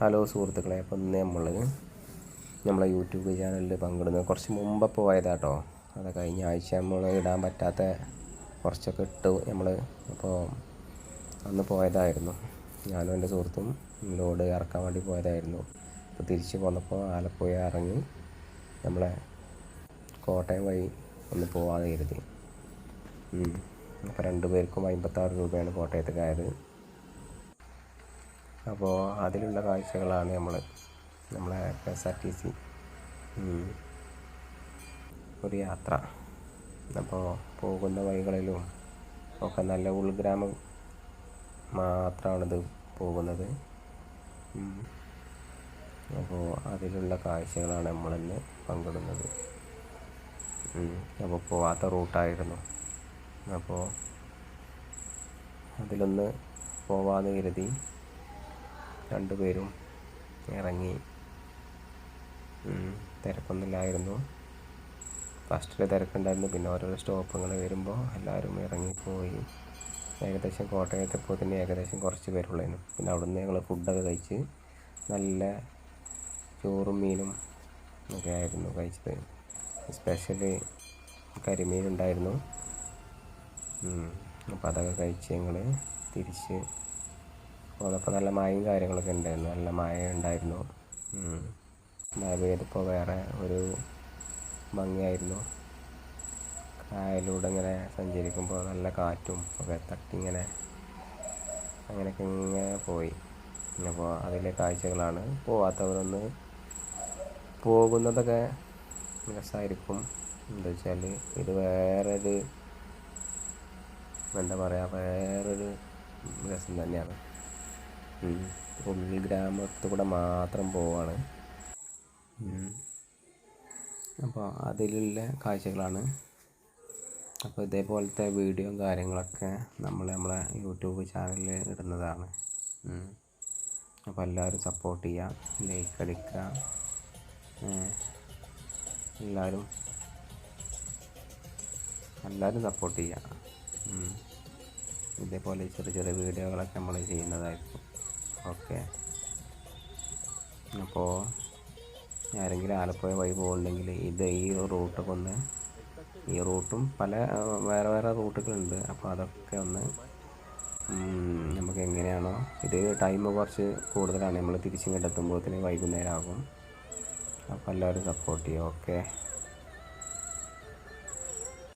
Hello സുഹൃത്തുക്കളെ, അപ്പം ഇന്ന് നമ്മളെ യൂട്യൂബ് ചാനലിൽ പങ്കിടുന്നത് കുറച്ച് മുമ്പ് പോയതാട്ടോ. അത് കഴിഞ്ഞ ആഴ്ച നമ്മൾ ഇടാൻ പറ്റാത്ത കുറച്ചൊക്കെ ഇട്ടു നമ്മൾ. അപ്പോൾ അന്ന് പോയതായിരുന്നു, ഞാനും എൻ്റെ സുഹൃത്തും ലോഡ് ഇറക്കാൻ വേണ്ടി പോയതായിരുന്നു. അപ്പോൾ തിരിച്ച് പോന്നപ്പോൾ ആലപ്പുഴ ഇറങ്ങി നമ്മളെ കോട്ടയം വഴി ഒന്ന് പോകാമെന്ന് കരുതി. അപ്പോൾ 2 പേർക്കും 56 രൂപയാണ് കോട്ടയത്തേക്കായത്. അപ്പോൾ അതിലുള്ള കാഴ്ചകളാണ് നമ്മളെ KSRTC ഒരു യാത്ര. അപ്പോൾ പോകുന്ന വഴികളിലും ഒക്കെ നല്ല ഉൾഗ്രാമം മാത്രമാണിത് പോകുന്നത്. അപ്പോൾ അതിലുള്ള കാഴ്ചകളാണ് നമ്മളിന്ന് പങ്കിടുന്നത്. അപ്പോൾ പോവാത്ത റൂട്ടായിരുന്നു. അപ്പോൾ അതിലൊന്ന് പോവാമെന്ന് കരുതി 2 പേരും ഇറങ്ങി. തിരക്കൊന്നുമില്ലായിരുന്നു. ഫസ്റ്റിൽ തിരക്കുണ്ടായിരുന്നു, പിന്നെ ഓരോരോ സ്റ്റോപ്പുകൾ വരുമ്പോൾ എല്ലാവരും ഇറങ്ങിപ്പോയി. ഏകദേശം കോട്ടയത്തെപ്പോൾ തന്നെ ഏകദേശം കുറച്ച് പേരുള്ളായിരുന്നു. പിന്നെ അവിടുന്ന് ഞങ്ങൾ ഫുഡൊക്കെ കഴിച്ച് നല്ല ചോറും മീനും ഒക്കെ ആയിരുന്നു കഴിച്ചത്. സ്പെഷ്യൽ കരിമീനുണ്ടായിരുന്നു. അപ്പോൾ അതൊക്കെ കഴിച്ച് ഞങ്ങൾ തിരിച്ച് പോന്നപ്പോൾ നല്ല മഴയും കാര്യങ്ങളൊക്കെ ഉണ്ടായിരുന്നു. നല്ല മഴ ഉണ്ടായിരുന്നു. മഴ പെയ്തപ്പോൾ വേറെ ഒരു ഭംഗിയായിരുന്നു. കായലിലൂടെ ഇങ്ങനെ സഞ്ചരിക്കുമ്പോൾ നല്ല കാറ്റും ഒക്കെ തട്ടിങ്ങനെ അങ്ങനെയൊക്കെ ഇങ്ങനെ പോയി. അപ്പോൾ അതിലെ കാഴ്ചകളാണ്. പോവാത്തവരൊന്ന് പോകുന്നതൊക്കെ രസമായിരിക്കും. എന്താ വെച്ചാൽ ഇത് വേറൊരു രസം തന്നെയാണ്. ഉൾഗ്രാമത്തിൽ കൂടെ മാത്രം പോവാണ്. അപ്പോൾ അതിലുള്ള കാഴ്ചകളാണ്. അപ്പോൾ ഇതേപോലത്തെ വീഡിയോയും കാര്യങ്ങളൊക്കെ നമ്മളെ യൂട്യൂബ് ചാനലിൽ ഇടുന്നതാണ്. അപ്പോൾ എല്ലാവരും സപ്പോർട്ട് ചെയ്യുക, ലൈക്ക് അടിക്കുക. എല്ലാവരും സപ്പോർട്ട് ചെയ്യുക. ഇതേപോലെ ചെറിയ ചെറിയ വീഡിയോകളൊക്കെ നമ്മൾ ചെയ്യുന്നതായിരിക്കും. ഓക്കെ. അപ്പോൾ ആരെങ്കിലും ആലപ്പുഴ വഴി പോകുന്നുണ്ടെങ്കിൽ ഈ റൂട്ടും പല വേറെ റൂട്ടുകളുണ്ട്. അപ്പോൾ അതൊക്കെ ഒന്ന് നമുക്ക് എങ്ങനെയാണോ, ഇത് ടൈം കുറച്ച് കൂടുതലാണ്. നമ്മൾ തിരിച്ചിങ്ങോട്ട് എത്തുമ്പോഴത്തേന് വൈകുന്നേരം ആകും. അപ്പോൾ എല്ലാവരും സപ്പോർട്ട് ചെയ്യുക. ഓക്കെ.